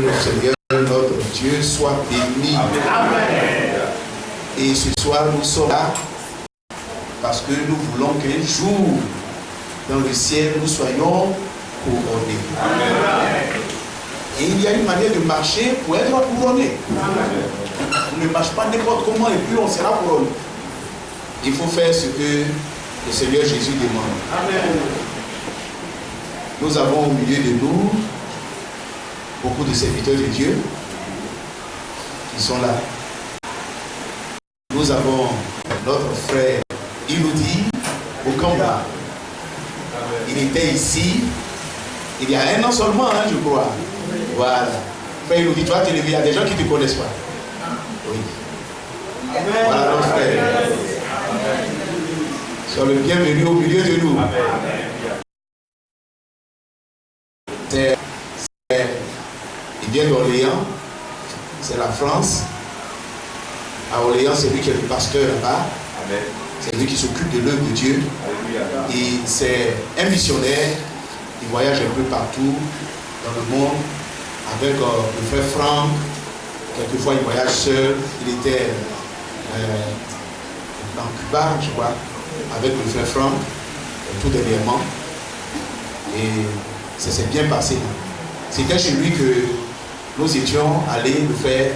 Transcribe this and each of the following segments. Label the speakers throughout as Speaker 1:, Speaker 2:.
Speaker 1: le Seigneur, notre Dieu, soit béni. Amen. Et ce soir, nous sommes là parce que nous voulons qu'un jour, dans le ciel, nous soyons couronnés. Amen. Et il y a une manière de marcher pour être couronné. On ne marche pas n'importe comment et puis on sera couronné. Il faut faire ce que le Seigneur Jésus demande. Amen. Nous avons au milieu de nous beaucoup de serviteurs de Dieu qui sont là. Nous avons notre frère Iloudi Okamba. Il était ici il y a un an seulement, hein, je crois. Voilà. Frère Iloudi, toi, il y a des gens qui ne te connaissent pas. Oui. Voilà notre frère. Sois le bienvenu au milieu de nous. Il vient d'Orléans, c'est la France. À Orléans, c'est lui qui est le pasteur là-bas. C'est lui qui s'occupe de l'œuvre de Dieu. Et c'est un missionnaire. Il voyage un peu partout dans le monde avec le frère Franck. Quelquefois, il voyage seul. Il était dans Cuba, je crois, avec le frère Franck, tout dernièrement. Et ça s'est bien passé. C'était chez lui que nous étions allés, le frère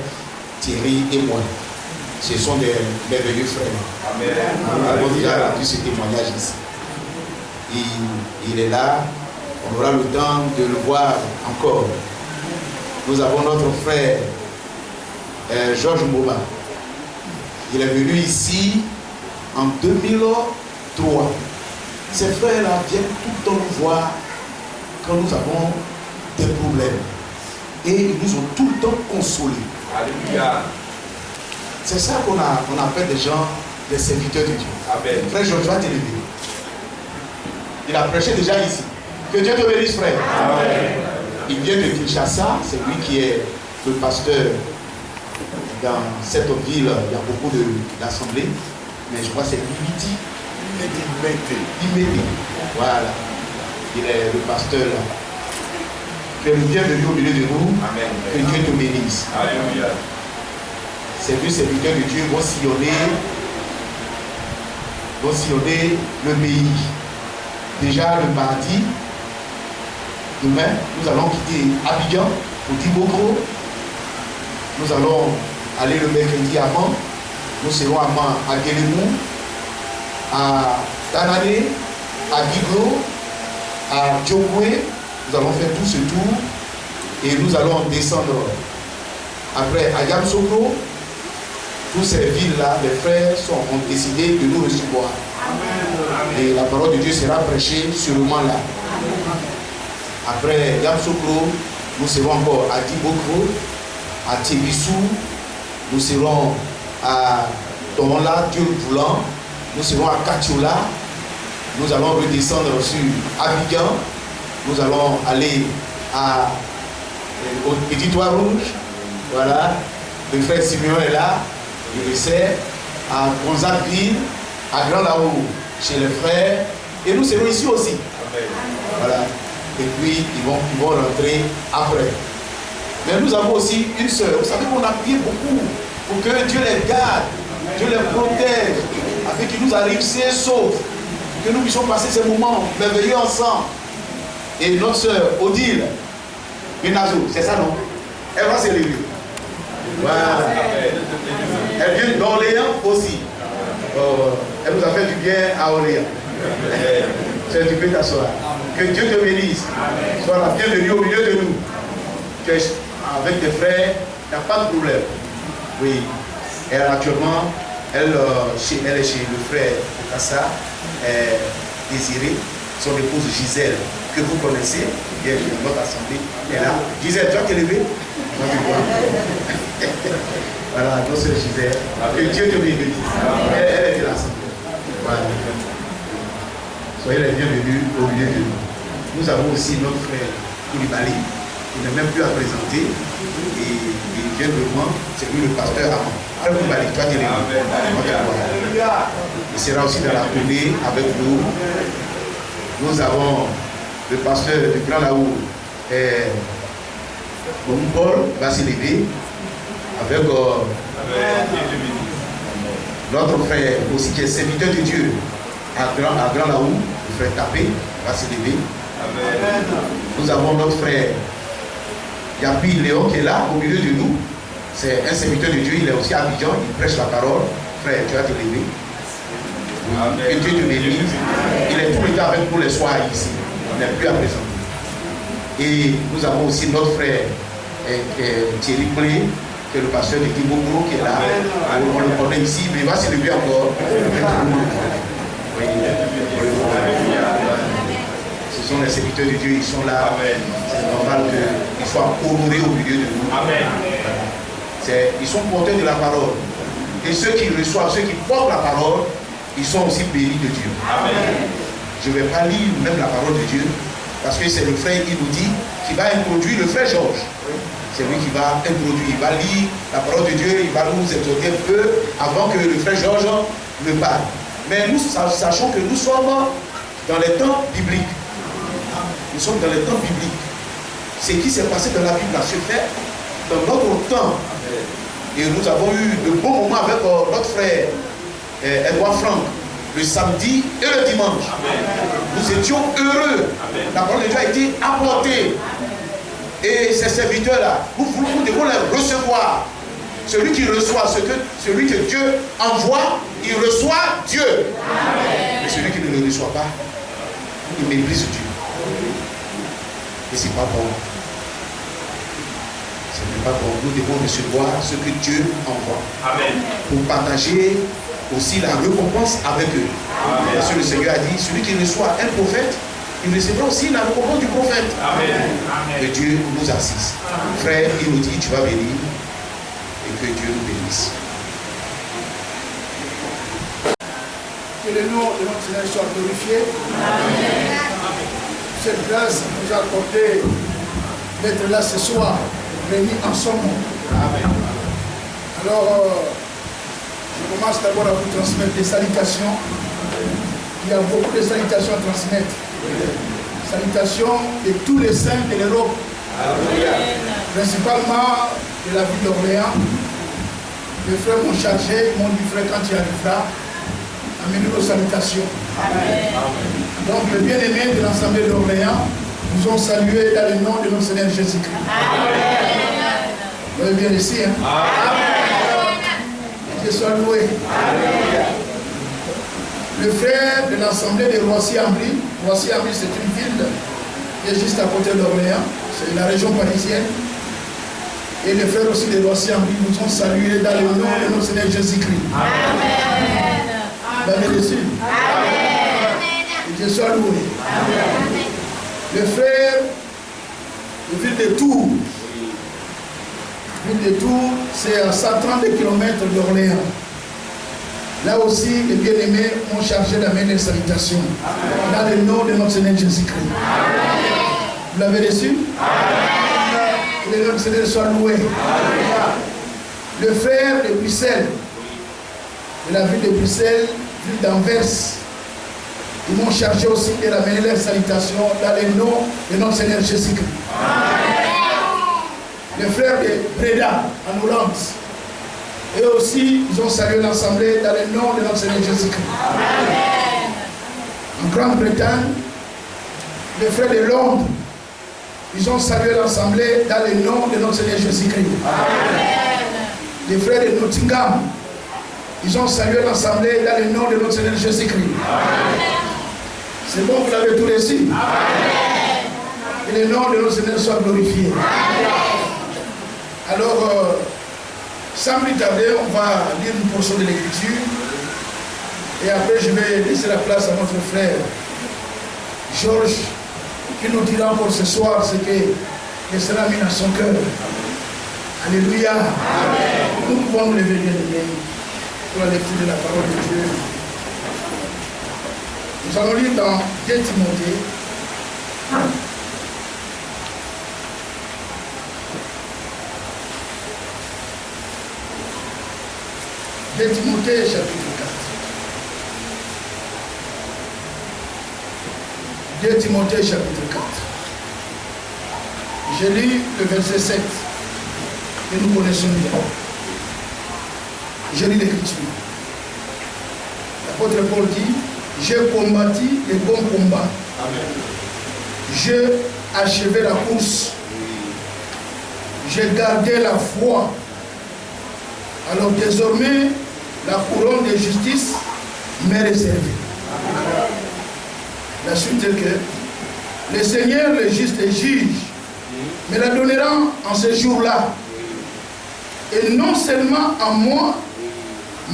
Speaker 1: Thierry et moi. Ce sont des merveilleux frères. Amen. Nous avons déjà rendu ce témoignage ici. Il est là. On aura le temps de le voir encore. Nous avons notre frère Georges Moba. Il est venu ici en 2003. Ces frères-là viennent tout le temps nous voir quand nous avons des problèmes. Et ils nous ont tout le temps consolés. Alléluia. C'est ça qu'on appelle des gens, des serviteurs de Dieu. Amen. Frère Georges va t'élever. Il a prêché déjà ici. Que Dieu te bénisse, frère. Amen. Il vient de Kinshasa, c'est lui qui est le pasteur dans cette ville. Il y a beaucoup d'assemblées, mais je crois que c'est Imiti. Voilà. Il est le pasteur là. Tu es le bienvenu au milieu de nous. Amen. Que Dieu te bénisse. Alléluia. Ces deux serviteurs de Dieu vont sillonner le pays. Déjà le mardi, demain, nous allons quitter Abidjan pour Dibokro. Nous allons aller le mercredi à Mans. Nous serons à Mans, à Guélémou, à Tanane, à Biglo, à Djokwe. Nous allons faire tout ce tour et nous allons descendre après à Yamsokro. Toutes ces villes-là, les frères ont décidé de nous recevoir. Et la parole de Dieu sera prêchée sûrement là. Après Yamsokro, nous serons encore à Dibokro, à Tébissou, nous serons à Tomola, Dieu voulant, nous serons à Katiola, nous allons redescendre sur Abidjan, nous allons aller au Petit Toit Rouge, voilà, le frère Simeon est là, il le sait, à Gonzagueville, à Grand Lao, chez les frères, et nous serons ici aussi. Voilà. Et puis ils vont rentrer après. Mais nous avons aussi une sœur. Vous savez qu'on a prié beaucoup pour que Dieu les garde, Dieu les protège, afin qu'il nous arrive sains et saufs, que nous puissions passer ces moments merveilleux ensemble. Et notre sœur Odile Benazo, c'est ça non? Elle va s'élever. Voilà. Elle vient d'Orléans aussi. Elle nous a fait du bien à Orléans. Tu peux t'asseoir. Que Dieu te bénisse. Sois la bienvenue au milieu de nous. Avec tes frères, il n'y a pas de problème. Oui. Et actuellement, elle est chez le frère de Kassa, Désiré, son épouse Gisèle, que vous connaissez, qui est dans notre assemblée. Elle est là. Gisèle, tu vas t'élever? Voilà, notre sœur Gisèle. Que Dieu te bénisse. Elle est de l'assemblée. Voilà. Soyez les bienvenus au milieu de nous. Nous avons aussi notre frère Koulibaly, qui n'est même plus à présenter. Et il vient de moi, c'est lui le pasteur avant. Alors Koulibaly, toi tu es là. Il sera aussi dans la tournée avec nous. Nous avons le pasteur du Grand Laou, Donc Paul va s'élever avec notre frère aussi qui est serviteur de Dieu à Grand Laou, le frère Tapé va s'élever. Nous avons notre frère Yapi Léon qui est là au milieu de nous. C'est un serviteur de Dieu, il est aussi à Abidjan, il prêche la parole. Frère, tu vas te lever. Que Dieu te bénisse. Il est tout le temps avec nous les soirs ici. Il n'est plus à présent. Et nous avons aussi notre frère Thierry Plé, qui est le pasteur de Kiboko, qui est là. On le connaît ici, mais il va s'élever encore. Oui. Ce sont les serviteurs de Dieu, ils sont là. C'est normal qu'ils soient honorés au milieu de nous. Ils sont porteurs de la parole. Et ceux qui reçoivent, ceux qui portent la parole, ils sont aussi bénis de Dieu. Amen. Je ne vais pas lire même la parole de Dieu, parce que c'est le frère qui nous dit, qui va introduire le frère Georges. C'est lui qui va introduire, il va lire la parole de Dieu, il va nous exhorter un peu avant que le frère Georges ne parle. Mais nous sachons que nous sommes dans les temps bibliques. Nous sommes dans les temps bibliques. Ce qui s'est passé dans la Bible a se fait dans notre temps. Et nous avons eu de bons moments avec notre frère Edouard Franck, le samedi et le dimanche. Amen. Nous étions heureux. Amen. La parole de Dieu a été apportée. Et ces serviteurs-là, nous devons les recevoir. Celui qui reçoit celui que Dieu envoie, il reçoit Dieu. Amen. Mais celui qui ne le reçoit pas, il méprise Dieu. Et c'est pas bon. Ce n'est pas bon. Nous devons recevoir ce que Dieu envoie. Amen. Pour partager aussi la récompense avec eux. Amen. Parce que le Seigneur a dit, celui qui reçoit un prophète, il recevra aussi la récompense du prophète. Amen. Que Dieu nous assiste. Amen. Frère, il nous dit, tu vas venir et que Dieu nous bénisse.
Speaker 2: Que le nom de notre Seigneur soit glorifié. Amen. Cette grâce nous a accordé d'être là ce soir, réunis ensemble. Amen. Alors, je commence d'abord à vous transmettre des salutations. Il y a beaucoup de salutations à transmettre. Salutations de tous les saints de l'Europe. Principalement de la ville d'Orléans. Les frères m'ont chargé, ils m'ont dit, frère, quand tu arriveras, amenez nos salutations. Amen. Donc, les bien-aimés de l'Assemblée d'Orléans nous ont salués dans le nom de notre Seigneur Jésus-Christ. Vous avez bien ici, hein? Amen. Que soit loué. Amen. Le frère de l'Assemblée de Roissy-en-Brie. Roissy-en-Brie, c'est une ville qui est juste à côté d'Orléans. C'est la région parisienne. Et les frères aussi de Roissy-en-Brie nous ont salués dans le nom de notre Seigneur Jésus-Christ. Amen. Vous l'avez reçu? Amen. Que soit loué. Amen. Le frère de ville de Tours. Ville de Tours, c'est à 130 km d'Orléans. Là aussi, les bien-aimés m'ont chargé d'amener les salutations. Amen. Dans le nom de notre Seigneur Jésus-Christ. Vous l'avez reçu? Amen. Que le nom de Seigneur soit loué. Amen. Le frère de Bruxelles, de la ville de Bruxelles, ville d'Anvers, ils m'ont chargé aussi de ramener les salutations dans le nom de notre Seigneur Jésus-Christ. Les frères de Breda, en Hollande, eux aussi, ils ont salué l'Assemblée dans le nom de notre Seigneur Jésus-Christ. En Grande-Bretagne, les frères de Londres, ils ont salué l'Assemblée dans le nom de notre Seigneur Jésus-Christ. Les frères de Nottingham, ils ont salué l'Assemblée dans le nom de notre Seigneur Jésus-Christ. C'est bon, vous l'avez tout reçu. Que le nom de notre Seigneur soit glorifié. Alors, sans plus tarder, on va lire une portion de l'Écriture. Et après, je vais laisser la place à notre frère Georges, qui nous dira encore ce soir ce que sera mis dans son cœur. Alléluia. Amen. Nous pouvons nous lever bien pour la lecture de la parole de Dieu. Nous allons lire dans 2 Timothée. 2 Timothée chapitre 4. 2 Timothée chapitre 4. Je lis le verset 7 que nous connaissons bien. Je lis l'écriture. L'apôtre Paul dit, j'ai combattu les bons combats.
Speaker 1: Amen.
Speaker 2: J'ai achevé la course. J'ai gardé la foi. Alors désormais, la couronne de justice m'est réservée. La suite est que le Seigneur, le juste et juge, me la donnera en ce jour-là. Et non seulement à moi,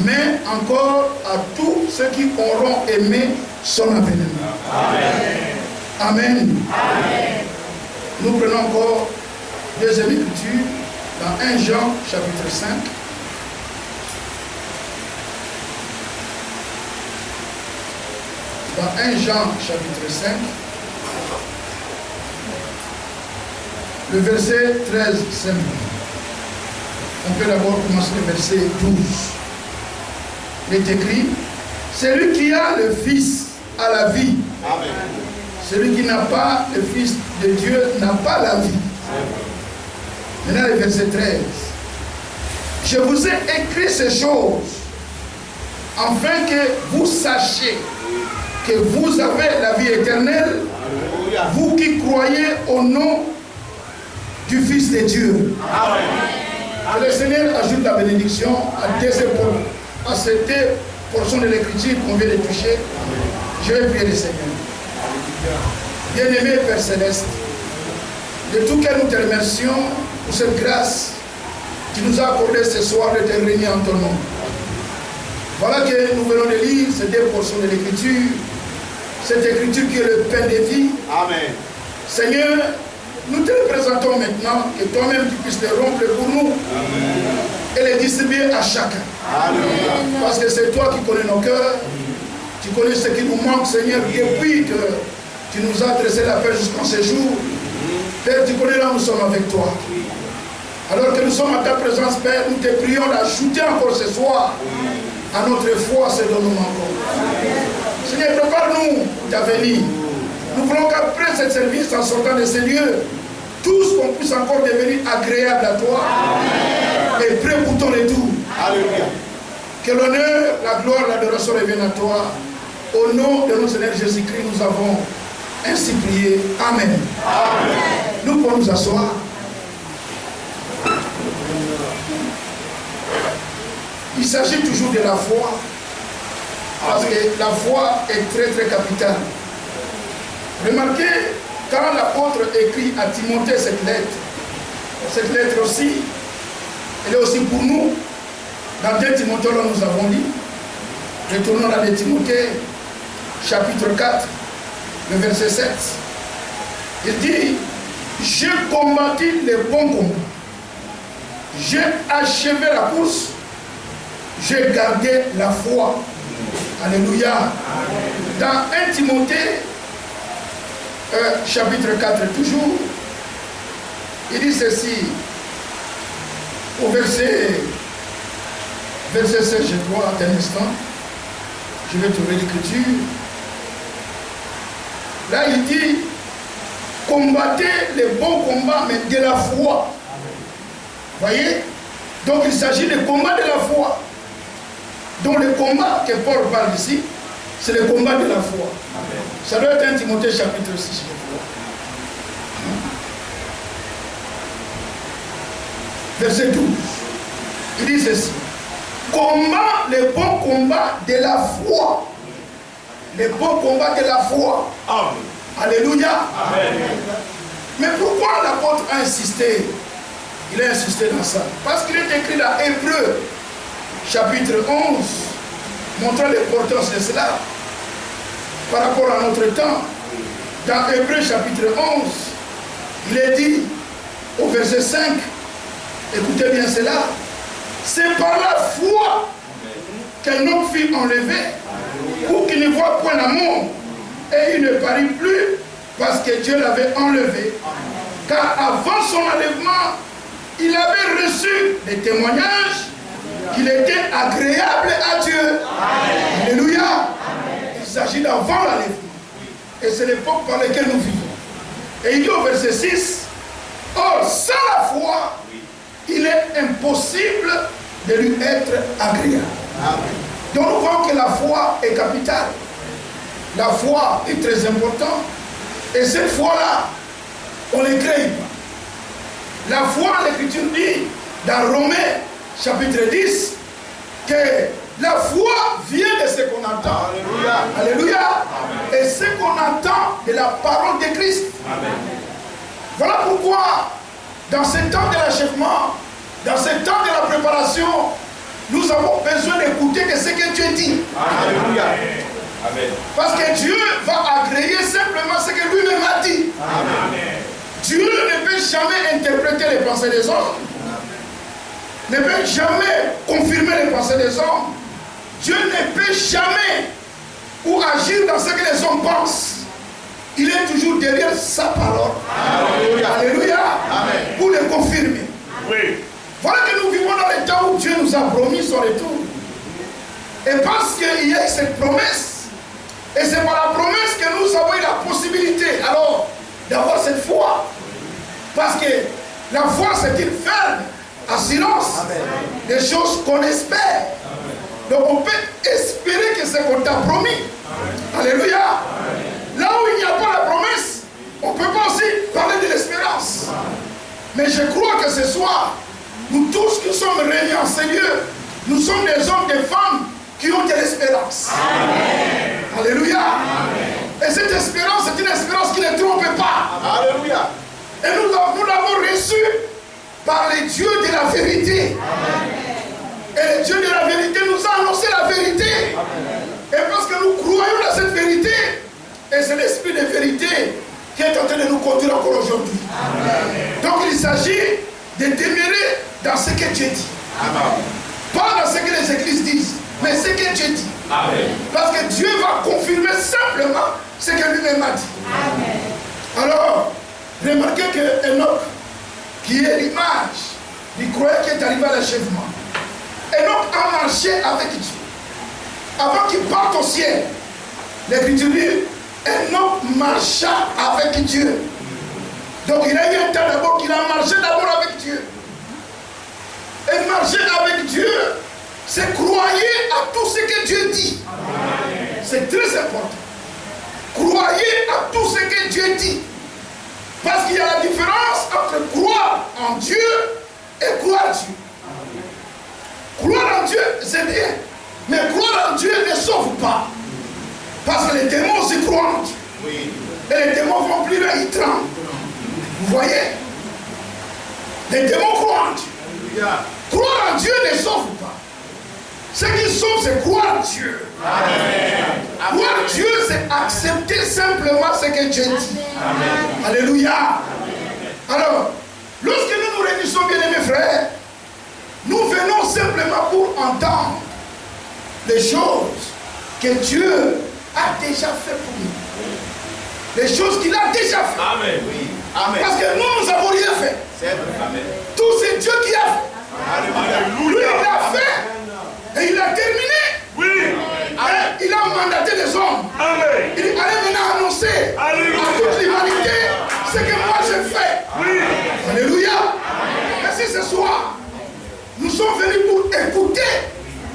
Speaker 2: mais encore à tous ceux qui auront aimé son avènement. Amen. Amen. Amen. Nous prenons encore deuxième écriture dans 1 Jean chapitre 5. Dans 1 Jean chapitre 5, le verset 13 simplement. On peut d'abord commencer le verset 12. Il est écrit, celui qui a le Fils a la vie. Amen. Celui qui n'a pas le Fils de Dieu n'a pas la vie. Maintenant le verset 13. Je vous ai écrit ces choses afin que vous sachiez que vous avez la vie éternelle, vous qui croyez au nom du Fils de Dieu. Amen. Le Seigneur ajoute la bénédiction à deux épaules, à cette portion de l'écriture qu'on vient de toucher. Je vais prier le Seigneur. Bien-aimé Père Céleste, de tout cœur nous te remercions pour cette grâce qui nous a accordé ce soir de te réunir en ton nom. Voilà que nous venons de lire ces deux portions de l'écriture, cette écriture qui est le pain de vie. Amen. Seigneur, nous te présentons maintenant, que toi-même tu puisses les rompre pour nous. Amen. Et les distribuer à chacun. Amen. Parce que c'est toi qui connais nos cœurs, tu connais ce qui nous manque, Seigneur, depuis que tu nous as dressé la paix jusqu'en ce jour. Père, tu connais là où nous sommes avec toi. Alors que nous sommes à ta présence, Père, nous te prions d'ajouter encore ce soir à notre foi ce dont nous manquons. Seigneur, prépare-nous pour ta venue. Nous voulons qu'après ce service, en sortant de ces lieux, tous qu'on puisse encore devenir agréables à toi. Amen. Et prêts pour ton retour. Alléluia. Que l'honneur, la gloire, l'adoration reviennent à toi. Au nom de notre Seigneur Jésus-Christ, nous avons ainsi prié. Amen. Amen. Nous pouvons nous asseoir. Il s'agit toujours de la foi. Parce que la foi est très très capitale. Remarquez, quand l'apôtre écrit à Timothée cette lettre aussi, elle est aussi pour nous. Dans 2 Timothée, là nous avons lu, retournons dans 2 Timothée, chapitre 4, le verset 7. Il dit, j'ai combattu les bons combats, j'ai achevé la course, j'ai gardé la foi. Alléluia. Dans 1 Timothée, chapitre 4, toujours, il dit ceci, au verset 16, je crois, à un instant, je vais trouver l'écriture. Là, il dit, combattez les bons combats, mais de la foi. Voyez? Donc, il s'agit de combat de la foi. Donc, le combat que Paul parle ici, c'est le combat de la foi. Amen. Ça doit être 1 Timothée chapitre 6, je crois. Verset 12. Il dit ceci. Combat les bons combats de la foi. Les bons combats de la foi. Amen. Alléluia. Amen. Mais pourquoi l'apôtre a insisté? Il a insisté dans ça. Parce qu'il est écrit dans Hébreux, chapitre 11, montrant l'importance de cela par rapport à notre temps. Dans Hébreux, chapitre 11, il est dit au verset 5, écoutez bien cela, c'est par la foi qu'un homme fut enlevé pour qu'il ne voit point l'amour et il ne parie plus parce que Dieu l'avait enlevé. Car avant son enlèvement, il avait reçu des témoignages qu'il était agréable à Dieu. Amen. Alléluia. Amen. Il s'agit d'avant l'enlèvement. Et c'est l'époque par laquelle nous vivons. Et il dit au verset 6, oh Or, sans la foi, il est impossible de lui être agréable. Donc nous voyons que la foi est capitale. La foi est très importante. Et cette foi-là, on ne crée pas. La foi, l'Écriture dit dans Romains chapitre 10 que la foi vient de ce qu'on entend. Alléluia. Alléluia. Et ce qu'on entend de la parole de Christ. Amen. Voilà pourquoi, dans ce temps de l'achèvement, dans ce temps de la préparation, nous avons besoin d'écouter ce que Dieu dit. Alléluia. Amen. Parce que Dieu va agréer simplement ce que lui-même a dit. Amen. Dieu ne peut jamais interpréter les pensées des hommes. Ne peut jamais confirmer les pensées des hommes. Dieu ne peut jamais ou agir dans ce que les hommes pensent. Il est toujours derrière sa parole. Alléluia. Alléluia. Amen. Pour le confirmer. Oui. Voilà que nous vivons dans le temps où Dieu nous a promis son retour. Et parce qu'il y a cette promesse, et c'est par la promesse que nous avons eu la possibilité alors d'avoir cette foi. Parce que la foi c'est une ferme assurance des choses qu'on espère. Amen. Donc on peut espérer que c'est qu'on t'a promis. Amen. Alléluia. Amen. Là où il n'y a pas la promesse, on ne peut pas aussi parler de l'espérance. Mais je crois que ce soir, nous tous qui sommes réunis en ce lieu, nous sommes des hommes et des femmes qui ont de l'espérance. Alléluia. Amen. Et cette espérance, c'est une espérance qui ne trompe pas. Alléluia. Et nous l'avons reçue par les dieux de la vérité. Amen. Et le Dieu de la vérité nous a annoncé la vérité. Amen. Et parce que nous croyons dans cette vérité, et c'est l'esprit de vérité qui est en train de nous conduire encore aujourd'hui. Donc il s'agit de demeurer dans ce que Dieu dit. Amen. Pas dans ce que les églises disent, mais ce que Dieu dit. Amen. Parce que Dieu va confirmer simplement ce que lui-même a dit. Amen. Alors, remarquez que Enoch, qui est l'image du croyant qui est arrivé à l'achèvement, Enoch a marché avec Dieu. Avant qu'il parte au ciel, l'Écriture dit, Enoch marcha avec Dieu. Donc il a eu un temps d'abord qu'il a marché d'abord avec Dieu. Et marcher avec Dieu, c'est croire à tout ce que Dieu dit. C'est très important. Croyez à tout ce que Dieu dit. Parce qu'il y a la différence entre croire en Dieu et croire en Dieu. Croire en Dieu, c'est bien. Mais croire en Dieu ne sauve pas. Parce que les démons aussi croient en Dieu. Oui. Et les démons vont plus là, ils tremblent. Vous voyez? Les démons croient en Dieu. Croire en Dieu ne sauve pas. Ce qui sauve, c'est croire en Dieu. Amen. Croire en Dieu, c'est accepter simplement ce que Dieu dit. Amen. Alléluia. Amen. Alors, lorsque nous nous réunissons, bien-aimés frères, nous venons simplement pour entendre les choses que Dieu a déjà fait pour nous. Les choses qu'il a déjà fait. Amen. Oui. Amen. Parce que nous n'avons rien fait. Amen. Tout c'est Dieu qui a fait. Alléluia. Lui, il a fait. Et il a terminé. Oui. Et il a mandaté les hommes. Amen. Il allait maintenant annoncer à toute l'humanité ce que moi j'ai fait. Oui. Alléluia. Merci ce soir. Nous sommes venus pour écouter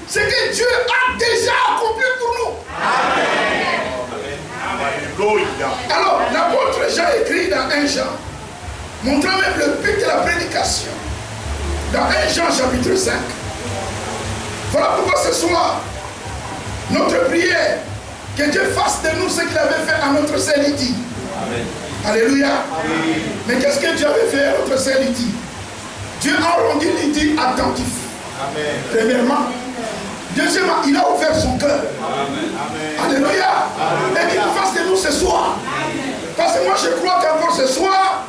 Speaker 2: ce que Dieu a déjà accompli pour nous. Amen. Alors, l'apôtre Jean écrit dans 1 Jean, montrant même le but de la prédication. Dans 1 Jean chapitre 5. Voilà pourquoi ce soir, notre prière, que Dieu fasse de nous ce qu'il avait fait à notre sœur Lydie. Alléluia. Amen. Mais qu'est-ce que Dieu avait fait à notre sœur Lydie? Dieu a rendu Lydie attentif. Amen. Premièrement. Deuxièmement, il a ouvert son cœur. Alléluia. Et qu'il fasse de nous ce soir. Amen. Parce que moi je crois qu'encore ce soir,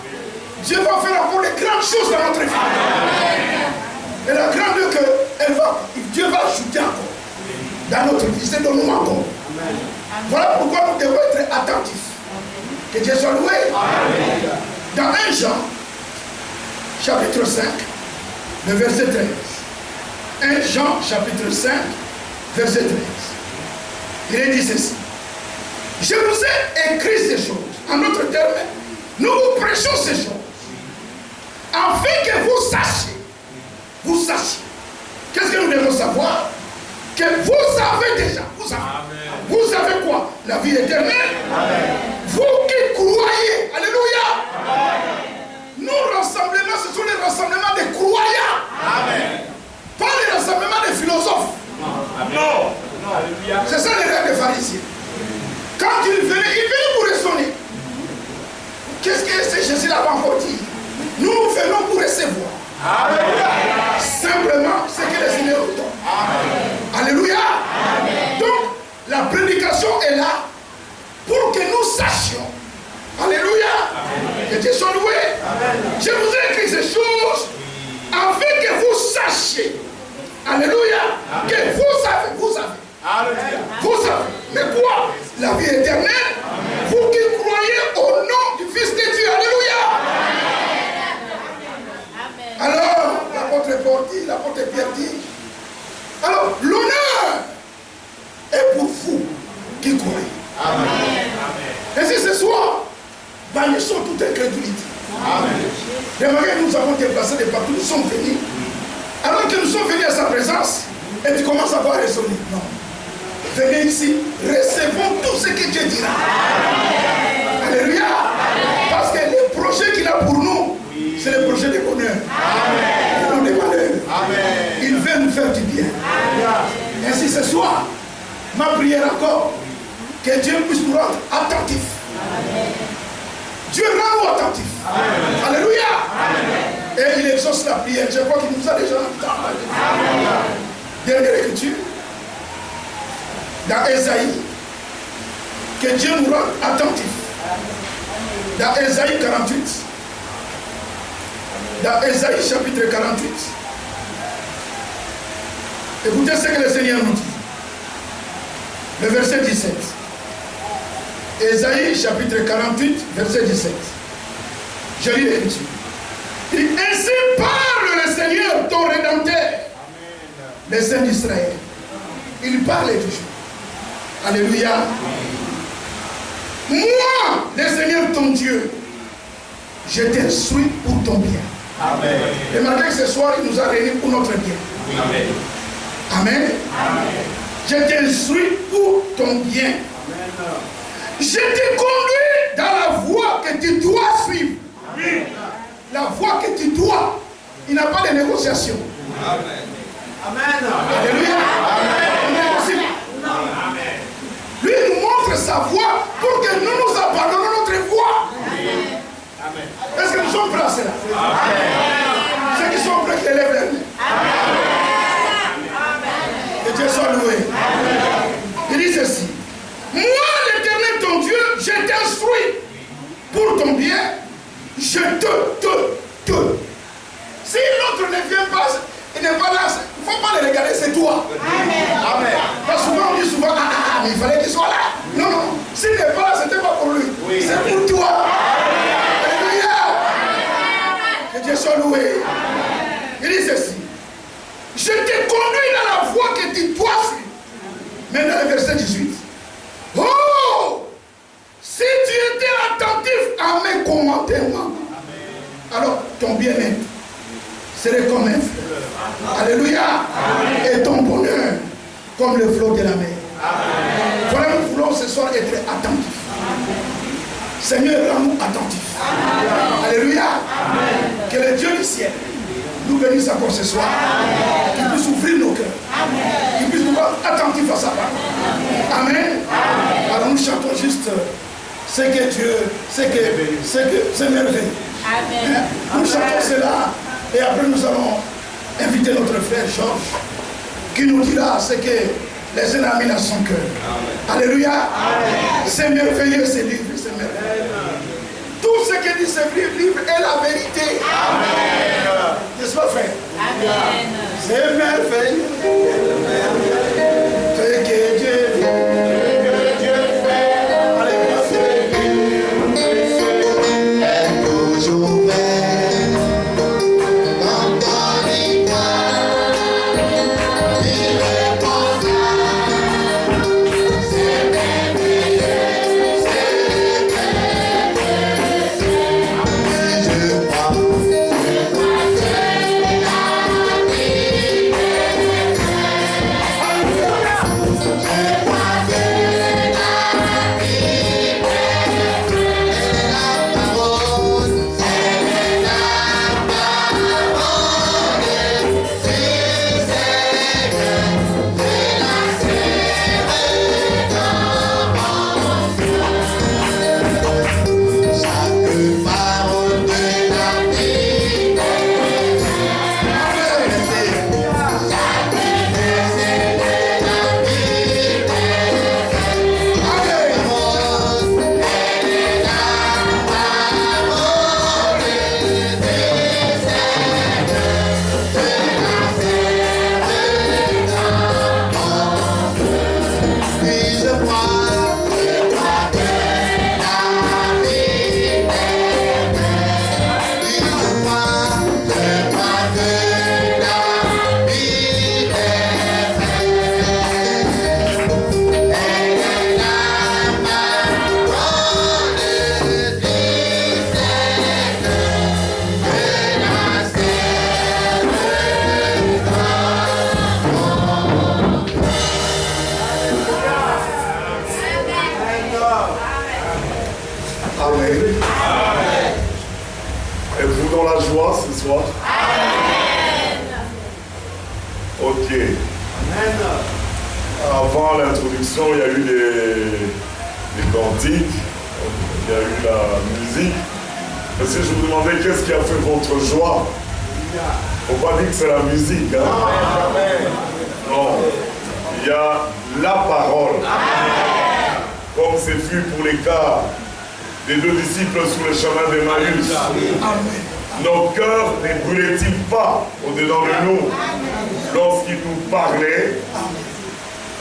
Speaker 2: Dieu va faire encore de grandes choses dans notre vie. Et la grandeur que Dieu va ajouter encore dans notre vie, c'est de nous encore. Amen. Voilà pourquoi nous devons être attentifs. Que Dieu soit loué. Amen. Dans 1 Jean, chapitre 5, le verset 13. 1 Jean, chapitre 5, verset 13. Il est dit ceci. Je vous ai écrit ces choses. En d'autres termes, nous vous prêchons ces choses. afin que vous sachiez. Qu'est-ce que nous devons savoir? Que vous savez déjà. Vous savez quoi? La vie éternelle. Amen. Vous qui croyez. Alléluia. Amen. Nos rassemblements, ce sont les rassemblements des croyants. Amen. Pas les rassemblements des philosophes. Non. C'est ça les rêves des pharisiens. Quand ils venaient pour raisonner. Qu'est-ce que c'est Jésus là-bas encore dit? Nous venons pour recevoir. Alléluia. Simplement ce que le Seigneur nous donne. Alléluia. Amen. Donc, la prédication est là pour que nous sachions. Alléluia. Amen. Que Dieu soit loué. Amen. Je vous ai écrit ces choses afin que vous sachiez. Alléluia. Amen. Que vous savez. Alléluia. Vous savez. Mais quoi? La vie éternelle. Amen. Vous qui croyez au nom du Fils de Dieu. Alléluia. Amen. Alors, l'apôtre Paul dit, l'apôtre Pierre dit, alors, l'honneur est pour vous qui croyez. Amen. Et si ce soir, bannissons toute incrédulité. Amen. Remarquez, nous avons déplacé de partout, nous sommes venus. Alors que nous sommes venus à sa présence, et tu commences à voir raisonner. Non. Venez ici, recevons tout ce que Dieu dira. Amen. Alléluia. Amen. Parce que le projet qu'il a pour nous, c'est le projet de bonheur. Et non de malheur. Amen. Il veut nous faire du bien. Amen. Ainsi ce soir, ma prière encore, que Dieu puisse nous rendre attentifs. Amen. Dieu rend-nous attentifs. Amen. Alléluia. Amen. Et il exauce la prière. Je crois qu'il nous a déjà entendu. Dernière écriture. Dans Ésaïe. Que Dieu nous rende attentifs. Dans Ésaïe 48. Dans Ésaïe chapitre 48. Écoutez ce que le Seigneur nous dit. Le verset 17. Ésaïe chapitre 48, verset 17. Je lis l'écriture. Il dit, ainsi parle le Seigneur, ton Rédempteur, le Saint d'Israël. Il parle toujours. Alléluia. Moi, le Seigneur ton Dieu, je t'instruis pour ton bien. Amen. Et malgré que ce soir, il nous a réunis pour notre bien. Amen. Amen. Amen. Je t'instruis pour ton bien. Amen. Je te conduis dans la voie que tu dois suivre. Amen. La voie que tu dois. Il n'y a pas de négociation. Amen. Amen. Alléluia. Amen. Amen. Lui nous montre sa voie pour que nous nous abandonnons notre voie. Amen. Est-ce que nous sommes prêts à cela? Amen. Ceux qui sont prêts, qui élèvent les mains. Que Dieu soit loué. Amen. Il dit ceci. Moi, l'Éternel ton Dieu, je t'instruis pour ton bien. Je te. Si l'autre ne vient pas, il n'est pas là, il ne faut pas le regarder, c'est toi. Amen. Amen. Parce que souvent on dit souvent, mais il fallait qu'il soit là. Non, non. S'il n'est pas là, ce n'était pas pour lui. Oui. C'est pour toi. Alléluia. Que Dieu soit loué. Amen. Il dit ceci. Je te conduis dans la voie que tu dois suivre. Maintenant, le verset 18. Oh! Si tu étais attentif à mes commandements, alors ton bien-être serait comme un fleuve. Alléluia. Amen. Et ton bonheur comme le flot de la mer. Amen. Voilà, nous voulons ce soir être attentifs. Amen. Seigneur, rends-nous attentifs. Amen. Alléluia. Amen. Que le Dieu du ciel nous bénisse encore ce soir. Qu'il puisse ouvrir nos cœurs. Qu'il puisse nous rendre attentifs à sa parole. Amen. Amen. Alors nous chantons juste ce que Dieu, c'est merveilleux. Amen. Nous chantons cela et après nous allons inviter notre frère Georges qui nous dira ce que les uns a mis dans son cœur. Amen. Alléluia. C'est merveilleux ce livre, c'est merveilleux. Tout ce que dit ce livre est la vérité. Amen. N'est-ce pas, frère? Amen. C'est merveilleux. Ce que Dieu fait.
Speaker 3: Je Êtes-vous dans la joie ce soir?
Speaker 4: Amen.
Speaker 3: Ok.
Speaker 1: Amen.
Speaker 3: Avant l'introduction, il y a eu des cantiques, il y a eu la musique. Mais si je vous demandais qu'est-ce qui a fait votre joie, il ne faut pas dire que c'est la musique. Hein? Non. Il y a la parole. Amen. Comme c'est fut pour les cas des 2 disciples sur le chemin d'Emmaüs. Nos cœurs ne brûlaient-ils pas au-dedans de nous lorsqu'ils nous parlaient?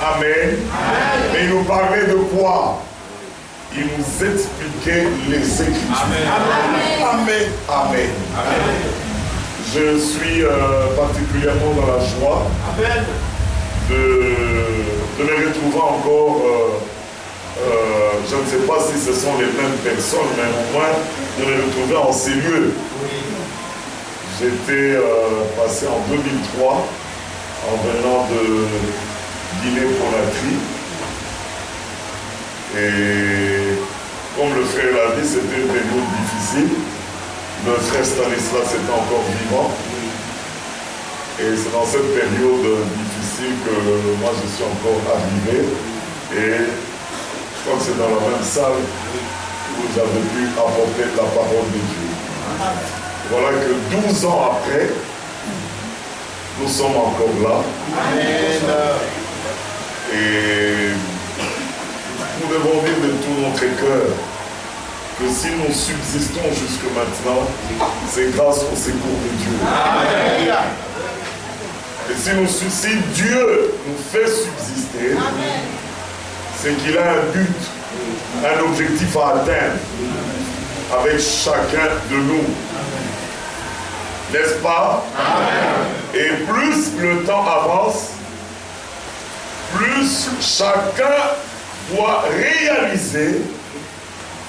Speaker 3: Amen. Mais il nous parlait de quoi? Il nous expliquait les Écritures. Amen. Amen. Je suis particulièrement dans la joie de me retrouver encore, je ne sais pas si ce sont les mêmes personnes, mais au moins de me retrouver en ces lieux. J'étais passé en 2003 en venant de Guinée-Conakry. Et comme le frère l'a dit, c'était une période difficile. Le frère Stanislas était encore vivant. Et c'est dans cette période difficile que moi je suis encore arrivé. Et je crois que c'est dans la même salle où j'avais pu apporter la parole de Dieu. Voilà que 12 ans après, nous sommes encore là. Amen. Et nous devons dire de tout notre cœur que si nous subsistons jusque maintenant, c'est grâce au secours de Dieu. Amen. Et si Dieu nous fait subsister, c'est qu'il a un but, un objectif à atteindre avec chacun de nous. N'est-ce pas? Amen. Et plus le temps avance, plus chacun doit réaliser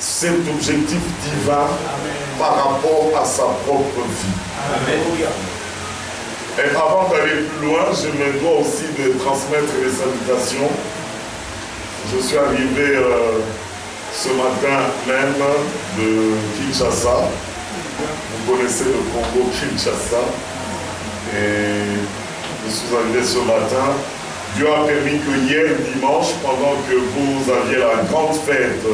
Speaker 3: cet objectif divin par rapport à sa propre vie. Amen. Et avant d'aller plus loin, je me dois aussi de transmettre les salutations. Je suis arrivé ce matin même de Kinshasa. Vous connaissez le Congo Kinshasa. Et je suis arrivé ce matin. Dieu a permis que hier dimanche, pendant que vous aviez la grande fête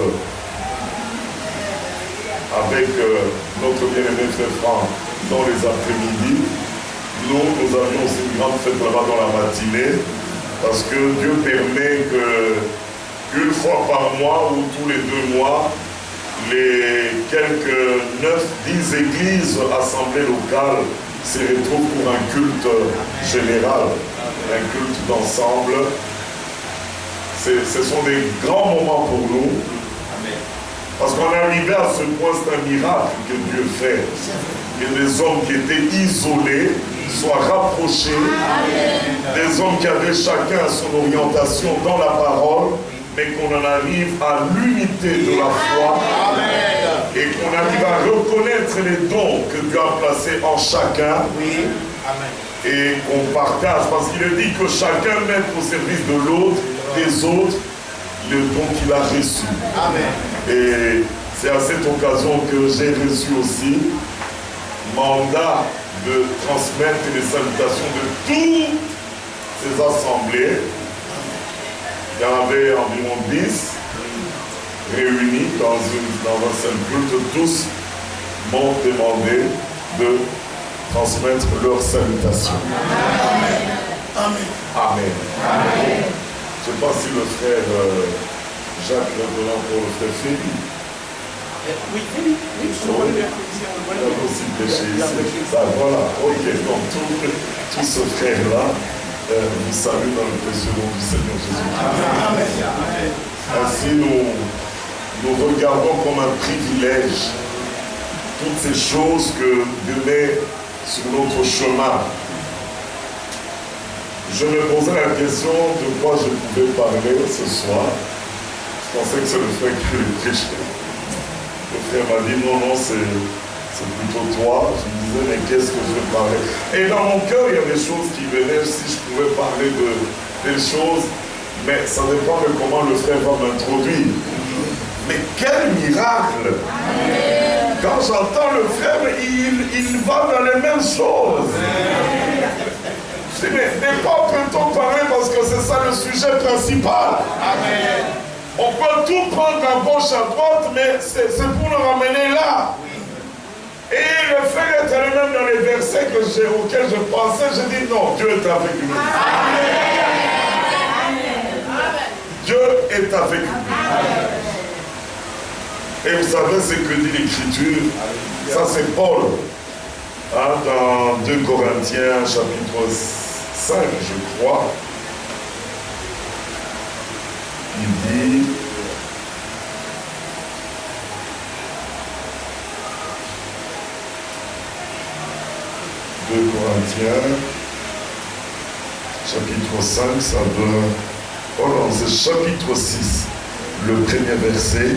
Speaker 3: avec notre bien-aimé frère Franck dans les après-midi, nous avions aussi une grande fête là-bas dans la matinée, parce que Dieu permet que une fois par mois ou tous les 2 mois, les quelques 9-10 églises assemblées locales se retrouvent pour un culte général, un culte d'ensemble. Ce sont des grands moments pour nous. Parce qu'on est arrivé à ce point, c'est un miracle que Dieu fait. Que des hommes qui étaient isolés soient rapprochés, des hommes qui avaient chacun son orientation dans la parole, mais qu'on en arrive à l'unité de la foi et qu'on arrive à reconnaître les dons que Dieu a placés en chacun et qu'on partage, parce qu'il est dit que chacun mette au service de l'autre, des autres, le don qu'il a reçu. Et c'est à cette occasion que j'ai reçu aussi mandat de transmettre les salutations de toutes ces assemblées. Il y en avait environ 10 réunis dans un seul culte. Tous m'ont demandé de transmettre leurs salutations. Amen. Amen. Amen. Amen. Je ne sais pas si le frère Jacques Revenant pour le frère Félix.
Speaker 1: Oui, Félix. Oui,
Speaker 3: il a aussi péché ici. Voilà, ok, donc tous ce frère-là nous salue dans le précieux nom du Seigneur Jésus. Amen. Ainsi, nous regardons comme un privilège toutes ces choses que Dieu met sur notre chemin. Je me posais la question de quoi je pouvais parler ce soir. Je pensais que c'est le frère qui le prêchait. Le frère m'a dit non, c'est plutôt toi. Je me disais, mais qu'est-ce que je vais parler? Et dans mon cœur, il y a des choses qui venaient, si je pouvais parler de telles choses, mais ça dépend de comment le frère va m'introduire. Mais quel miracle! Quand j'entends le frère, il va dans les mêmes choses. Je dis, mais pas peut-on parler parce que c'est ça le sujet principal. On peut tout prendre à gauche, à droite, mais c'est pour le ramener là. Et le frère est allé même dans les versets auxquels je pensais, je dis non, Dieu est avec nous. Dieu est avec nous. Et vous savez ce que dit l'Écriture? Ça c'est Paul. Hein, dans 2 Corinthiens chapitre 5, je crois. Il dit... de Corinthiens, chapitre 5, ça doit... Oh non, c'est chapitre 6, le premier verset.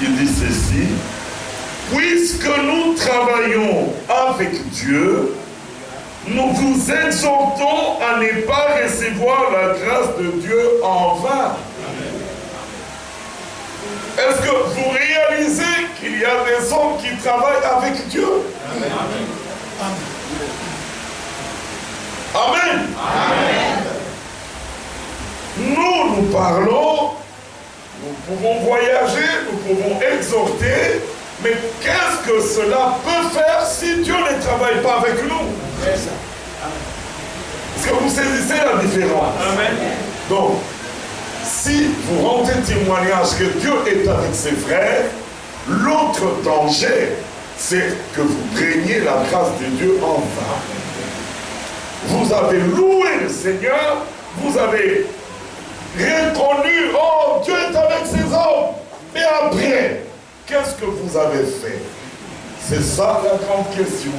Speaker 3: Il dit ceci: puisque nous travaillons avec Dieu, nous vous exhortons à ne pas recevoir la grâce de Dieu en vain. Est-ce que vous réalisez qu'il y a des hommes qui travaillent avec Dieu? Amen. Amen. Amen. Nous parlons, nous pouvons voyager, nous pouvons exhorter, mais qu'est-ce que cela peut faire si Dieu ne travaille pas avec nous? Est-ce que vous saisissez la différence? Amen. Donc, si vous rendez témoignage que Dieu est avec ses frères, l'autre danger, c'est que vous preniez la grâce de Dieu en vain. Vous avez loué le Seigneur, vous avez reconnu, oh, Dieu est avec ses hommes. Mais après, qu'est-ce que vous avez fait? C'est ça la grande question.